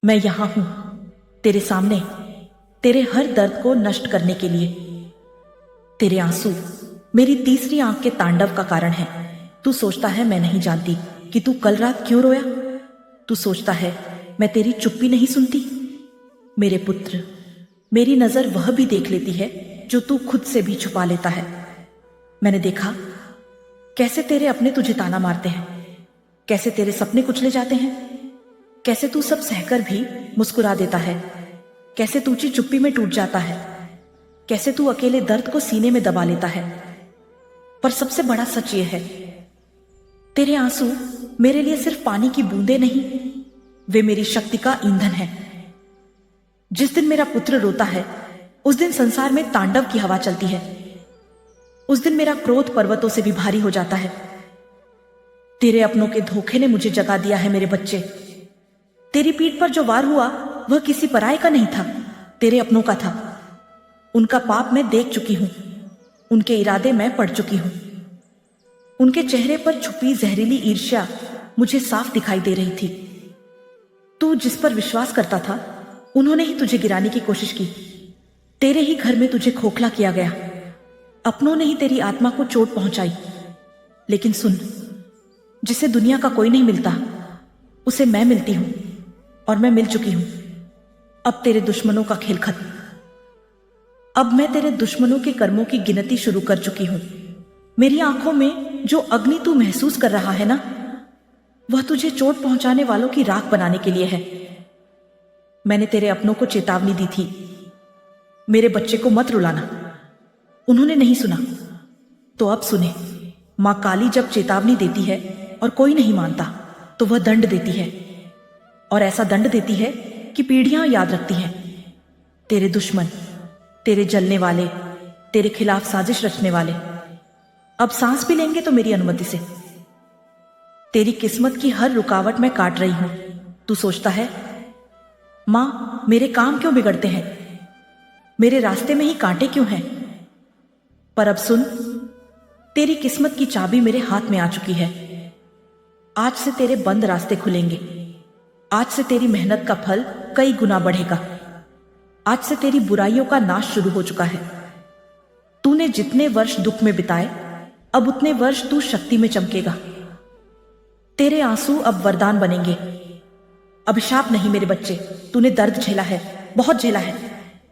मैं यहां हूं तेरे सामने, तेरे हर दर्द को नष्ट करने के लिए। तेरे आंसू मेरी तीसरी आंख के तांडव का कारण है। तू सोचता है मैं नहीं जानती कि तू कल रात क्यों रोया। तू सोचता है मैं तेरी चुप्पी नहीं सुनती। मेरे पुत्र, मेरी नजर वह भी देख लेती है जो तू खुद से भी छुपा लेता है। मैंने देखा कैसे तेरे अपने तुझे ताना मारते हैं, कैसे तेरे सपने कुचले जाते हैं, कैसे तू सब सहकर भी मुस्कुरा देता है, कैसे तू चुप्पी में टूट जाता है, कैसे तू अकेले दर्द को सीने में दबा लेता है। पर सबसे बड़ा सच यह है, तेरे आंसू मेरे लिए सिर्फ पानी की बूंदें नहीं, वे मेरी शक्ति का ईंधन है। जिस दिन मेरा पुत्र रोता है उस दिन संसार में तांडव की हवा चलती है। उस दिन मेरा क्रोध पर्वतों से भी भारी हो जाता है। तेरे अपनों के धोखे ने मुझे जगा दिया है मेरे बच्चे। तेरी पीठ पर जो वार हुआ वह किसी पराये का नहीं था, तेरे अपनों का था। उनका पाप मैं देख चुकी हूं, उनके इरादे मैं पढ़ चुकी हूं। उनके चेहरे पर छुपी जहरीली ईर्ष्या मुझे साफ दिखाई दे रही थी। तू जिस पर विश्वास करता था उन्होंने ही तुझे गिराने की कोशिश की। तेरे ही घर में तुझे खोखला किया गया। अपनों ने ही तेरी आत्मा को चोट पहुंचाई। लेकिन सुन, जिसे दुनिया का कोई नहीं मिलता उसे मैं मिलती हूं, और मैं मिल चुकी हूं। अब तेरे दुश्मनों का खेल खत्म। अब मैं तेरे दुश्मनों के कर्मों की गिनती शुरू कर चुकी हूं। मेरी आंखों में जो अग्नि तू महसूस कर रहा है ना, वह तुझे चोट पहुंचाने वालों की राख बनाने के लिए है। मैंने तेरे अपनों को चेतावनी दी थी, मेरे बच्चे को मत रुलाना। उन्होंने नहीं सुना, तो अब सुने। मां काली जब चेतावनी देती है और कोई नहीं मानता तो वह दंड देती है, और ऐसा दंड देती है कि पीढ़ियां याद रखती हैं। तेरे दुश्मन, तेरे जलने वाले, तेरे खिलाफ साजिश रचने वाले अब सांस भी लेंगे तो मेरी अनुमति से। तेरी किस्मत की हर रुकावट मैं काट रही हूं। तू सोचता है मां मेरे काम क्यों बिगड़ते हैं, मेरे रास्ते में ही कांटे क्यों हैं। पर अब सुन, तेरी किस्मत की चाबी मेरे हाथ में आ चुकी है। आज से तेरे बंद रास्ते खुलेंगे। आज से तेरी मेहनत का फल कई गुना बढ़ेगा। आज से तेरी बुराइयों का नाश शुरू हो चुका है। तूने जितने वर्ष दुख में बिताए, अब उतने वर्ष तू शक्ति में चमकेगा। तेरे आंसू अब वरदान बनेंगे, अभिशाप नहीं मेरे बच्चे। तूने दर्द झेला है, बहुत झेला है,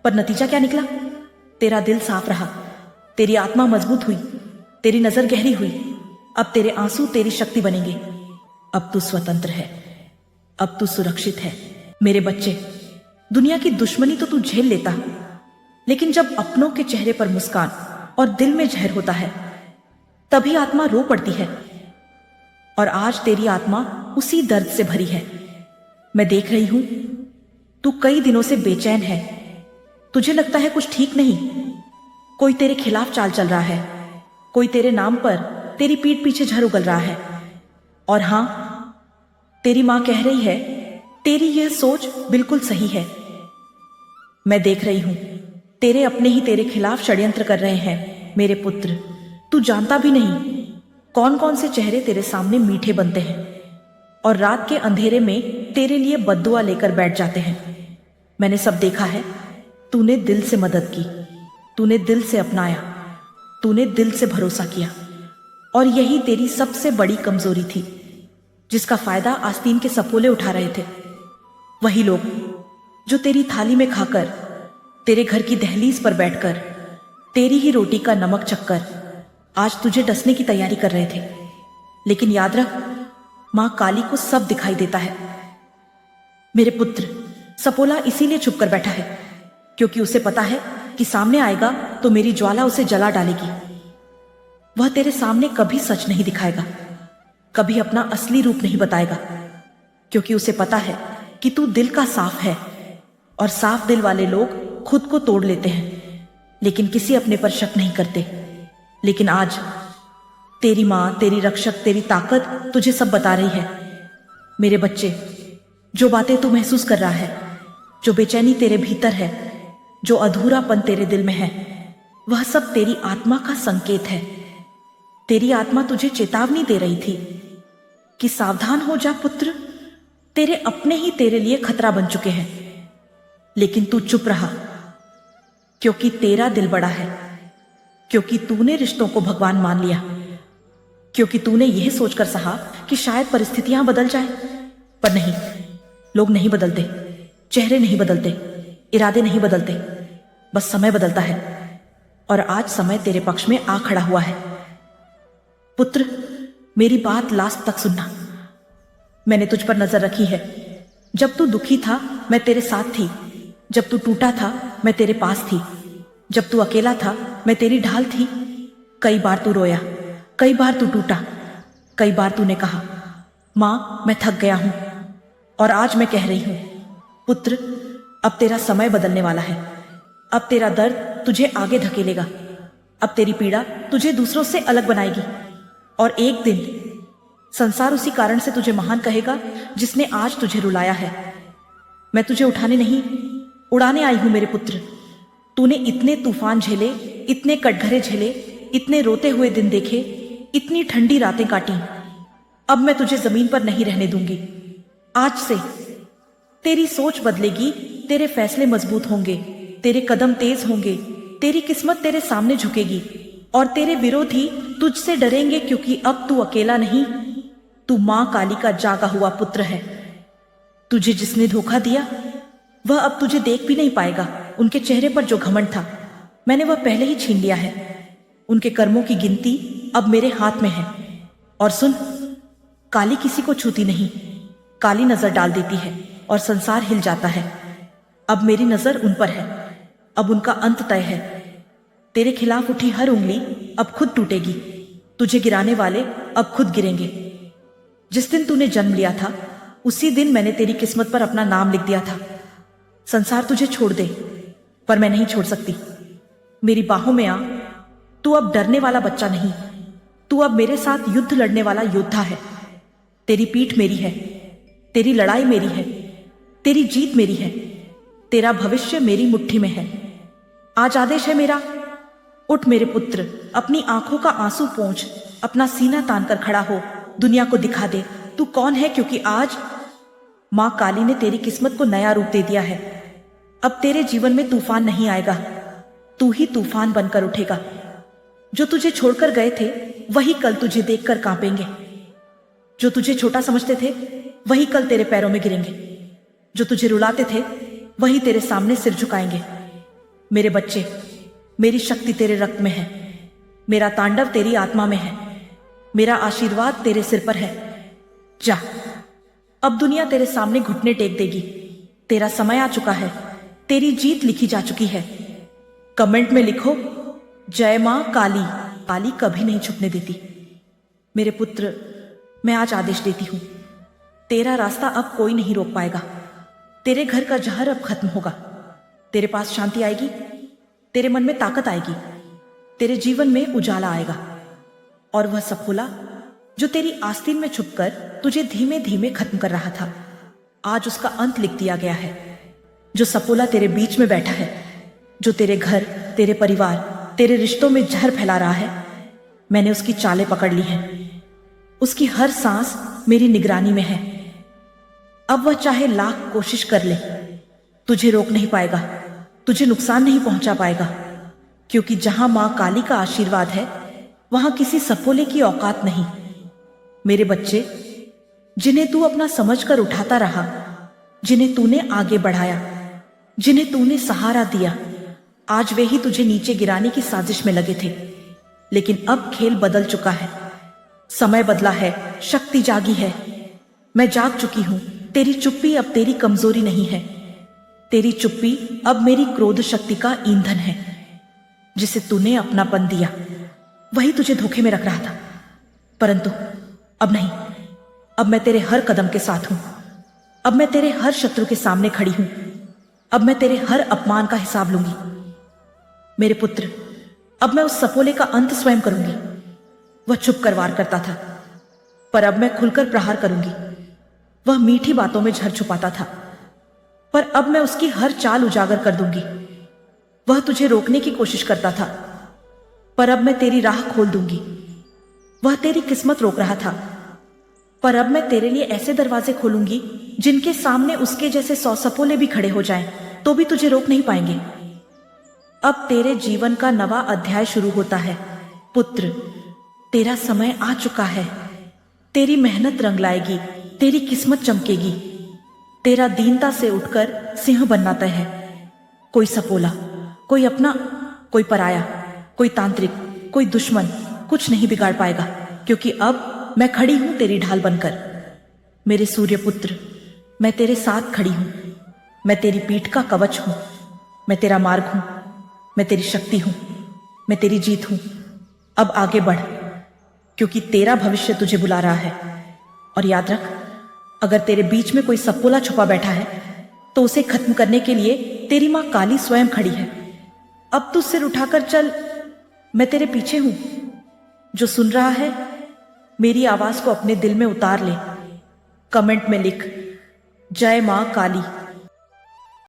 पर नतीजा क्या निकला? तेरा दिल साफ रहा, तेरी आत्मा मजबूत हुई, तेरी नजर गहरी हुई। अब तेरे आंसू तेरी शक्ति बनेंगे। अब तू स्वतंत्र है, अब तू सुरक्षित है। मेरे बच्चे, दुनिया की दुश्मनी तो तू झेल लेता, लेकिन जब अपनों के चेहरे पर मुस्कान और दिल में जहर होता है तभी आत्मा रो पड़ती है। और आज तेरी आत्मा उसी दर्द से भरी है। मैं देख रही हूं, तू कई दिनों से बेचैन है। तुझे लगता है कुछ ठीक नहीं, कोई तेरे खिलाफ चाल चल रहा है, कोई तेरे नाम पर तेरी पीठ पीछे झर उगल रहा है। और हां, तेरी मां कह रही है तेरी यह सोच बिल्कुल सही है। मैं देख रही हूं, तेरे अपने ही तेरे खिलाफ षड्यंत्र कर रहे हैं। मेरे पुत्र, तू जानता भी नहीं कौन कौन से चेहरे तेरे सामने मीठे बनते हैं और रात के अंधेरे में तेरे लिए बद्दुआ लेकर बैठ जाते हैं। मैंने सब देखा है। तूने दिल से मदद की, तूने दिल से अपनाया, तूने दिल से भरोसा किया, और यही तेरी सबसे बड़ी कमजोरी थी, जिसका फायदा आस्तीन के सपोले उठा रहे थे। वही लोग जो तेरी थाली में खाकर, तेरे घर की दहलीज पर बैठकर, तेरी ही रोटी का नमक चखकर आज तुझे डसने की तैयारी कर रहे थे। लेकिन याद रख, मां काली को सब दिखाई देता है। मेरे पुत्र, सपोला इसीलिए छुप कर बैठा है क्योंकि उसे पता है कि सामने आएगा तो मेरी ज्वाला उसे जला डालेगी। वह तेरे सामने कभी सच नहीं दिखाएगा, कभी अपना असली रूप नहीं बताएगा, क्योंकि उसे पता है कि तू दिल का साफ है, और साफ दिल वाले लोग खुद को तोड़ लेते हैं लेकिन किसी अपने पर शक नहीं करते। लेकिन आज तेरी मां, तेरी रक्षक, तेरी ताकत तुझे सब बता रही है। मेरे बच्चे, जो बातें तू महसूस कर रहा है, जो बेचैनी तेरे भीतर है, जो अधूरापन तेरे दिल में है, वह सब तेरी आत्मा का संकेत है। तेरी आत्मा तुझे चेतावनी दे रही थी कि सावधान हो जा पुत्र, तेरे अपने ही तेरे लिए खतरा बन चुके हैं, लेकिन तू चुप रहा, क्योंकि तेरा दिल बड़ा है, क्योंकि तूने रिश्तों को भगवान मान लिया, क्योंकि तूने यह सोचकर सहा कि शायद परिस्थितियां बदल जाए। पर नहीं, लोग नहीं बदलते, चेहरे नहीं बदलते, इरादे नहीं बदलते, बस समय बदलता है। और आज समय तेरे पक्ष में आ खड़ा हुआ है। पुत्र, मेरी बात लास्ट तक सुनना। मैंने तुझ पर नजर रखी है। जब तू दुखी था मैं तेरे साथ थी, जब तू टूटा था मैं तेरे पास थी, जब तू अकेला था मैं तेरी ढाल थी। कई बार तू रोया, कई बार तू टूटा, कई बार तूने कहा, मां मैं थक गया हूं। और आज मैं कह रही हूं, पुत्र, अब तेरा समय बदलने वाला है। अब तेरा दर्द तुझे आगे धकेलेगा, अब तेरी पीड़ा तुझे दूसरों से अलग बनाएगी। और एक दिन संसार उसी कारण से तुझे महान कहेगा जिसने आज तुझे रुलाया है। मैं तुझे उठाने नहीं, उड़ाने आई हूं मेरे पुत्र। तूने इतने तूफान झेले, इतने कटघरे झेले, इतने रोते हुए दिन देखे, इतनी ठंडी रातें काटी। अब मैं तुझे जमीन पर नहीं रहने दूंगी। आज से तेरी सोच बदलेगी, तेरे फैसले मजबूत होंगे, तेरे कदम तेज होंगे, तेरी किस्मत तेरे सामने झुकेगी और तेरे विरोधी तुझसे डरेंगे, क्योंकि अब तू अकेला नहीं, तू मां काली का जागा हुआ पुत्र है। तुझे जिसने धोखा दिया वह अब तुझे देख भी नहीं पाएगा। उनके चेहरे पर जो घमंड था मैंने वह पहले ही छीन लिया है। उनके कर्मों की गिनती अब मेरे हाथ में है। और सुन, काली किसी को छूती नहीं, काली नजर डाल देती है और संसार हिल जाता है। अब मेरी नजर उन पर है, अब उनका अंत तय है। तेरे खिलाफ उठी हर उंगली अब खुद टूटेगी, तुझे गिराने वाले अब खुद गिरेंगे। जिस दिन तूने जन्म लिया था उसी दिन मैंने तेरी किस्मत पर अपना नाम लिख दिया था। संसार तुझे छोड़ दे, पर मैं नहीं छोड़ सकती। मेरी बाहों में आ। तू अब डरने वाला बच्चा नहीं, तू अब मेरे साथ युद्ध लड़ने वाला योद्धा है। तेरी पीठ मेरी है, तेरी लड़ाई मेरी है, तेरी जीत मेरी है, तेरा भविष्य मेरी मुट्ठी में है। आज आदेश है मेरा, उठ मेरे पुत्र, अपनी आंखों का आंसू पोंछ, अपना सीना तान कर खड़ा हो, दुनिया को दिखा दे तू कौन है, क्योंकि आज मां काली ने तेरी किस्मत को नया रूप दे दिया है। अब तेरे जीवन में तूफान नहीं आएगा, तू ही तूफान बनकर उठेगा। जो तुझे छोड़कर गए थे वही कल तुझे देखकर कांपेंगे, जो तुझे छोटा समझते थे वही कल तेरे पैरों में गिरेंगे, जो तुझे रुलाते थे वही तेरे सामने सिर झुकाएंगे। मेरे बच्चे, मेरी शक्ति तेरे रक्त में है, मेरा तांडव तेरी आत्मा में है, मेरा आशीर्वाद तेरे सिर पर है। जा, अब दुनिया तेरे सामने घुटने टेक देगी। तेरा समय आ चुका है, तेरी जीत लिखी जा चुकी है। कमेंट में लिखो, जय मां काली। काली कभी नहीं छुपने देती। मेरे पुत्र, मैं आज आदेश देती हूं, तेरा रास्ता अब कोई नहीं रोक पाएगा। तेरे घर का जहर अब खत्म होगा, तेरे पास शांति आएगी, तेरे मन में ताकत आएगी, तेरे जीवन में उजाला आएगा। और वह सफोला जो तेरी आस्तीन में छुपकर तुझे धीमे धीमे खत्म कर रहा था, आज उसका अंत लिख दिया गया है। जो सफोला तेरे बीच में बैठा है, जो तेरे घर, तेरे परिवार, तेरे रिश्तों में जहर फैला रहा है, मैंने उसकी चालें पकड़ ली हैं। उसकी हर सांस मेरी निगरानी में है। अब वह चाहे लाख कोशिश कर ले, तुझे रोक नहीं पाएगा, तुझे नुकसान नहीं पहुंचा पाएगा, क्योंकि जहां मां काली का आशीर्वाद है वहां किसी सफोले की औकात नहीं। मेरे बच्चे, जिन्हें तू अपना समझकर उठाता रहा, जिन्हें तूने आगे बढ़ाया, जिन्हें तूने सहारा दिया, आज वे ही तुझे नीचे गिराने की साजिश में लगे थे। लेकिन अब खेल बदल चुका है, समय बदला है, शक्ति जागी है। मैं जाग चुकी हूं। तेरी चुप्पी अब तेरी कमजोरी नहीं है, तेरी चुप्पी अब मेरी क्रोध शक्ति का ईंधन है। जिसे तूने अपनापन दिया वही तुझे धोखे में रख रहा था, परंतु अब नहीं। अब मैं तेरे हर कदम के साथ हूं, अब मैं तेरे हर शत्रु के सामने खड़ी हूं, अब मैं तेरे हर अपमान का हिसाब लूंगी। मेरे पुत्र, अब मैं उस सफोले का अंत स्वयं करूंगी। वह छुप कर वार करता था, पर अब मैं खुलकर प्रहार करूंगी। वह मीठी बातों में झर छुपाता था, पर अब मैं उसकी हर चाल उजागर कर दूंगी। वह तुझे रोकने की कोशिश करता था, पर अब मैं तेरी राह खोल दूंगी। वह तेरी किस्मत रोक रहा था, पर अब मैं तेरे लिए ऐसे दरवाजे खोलूंगी जिनके सामने उसके जैसे 100 सपोले भी खड़े हो जाएं, तो भी तुझे रोक नहीं पाएंगे। अब तेरे जीवन का नवा अध्याय शुरू होता है पुत्र। तेरा समय आ चुका है। तेरी मेहनत रंग लाएगी, तेरी किस्मत चमकेगी। तेरा दीनता से उठकर सिंह बनना तय है। कोई सपोला, कोई अपना, कोई पराया, कोई तांत्रिक, कोई दुश्मन कुछ नहीं बिगाड़ पाएगा, क्योंकि अब मैं खड़ी हूं तेरी ढाल बनकर। मेरे सूर्यपुत्र, मैं तेरे साथ खड़ी हूं। मैं तेरी पीठ का कवच हूं। मैं तेरा मार्ग हूं। मैं तेरी शक्ति हूं। मैं तेरी जीत हूं। अब आगे बढ़, क्योंकि तेरा भविष्य तुझे बुला रहा है। और याद रख, अगर तेरे बीच में कोई सपोला छुपा बैठा है तो उसे खत्म करने के लिए तेरी मां काली स्वयं खड़ी है। अब तू सिर उठाकर चल, मैं तेरे पीछे हूं। जो सुन रहा है, मेरी आवाज को अपने दिल में उतार ले। कमेंट में लिख, जय मां काली।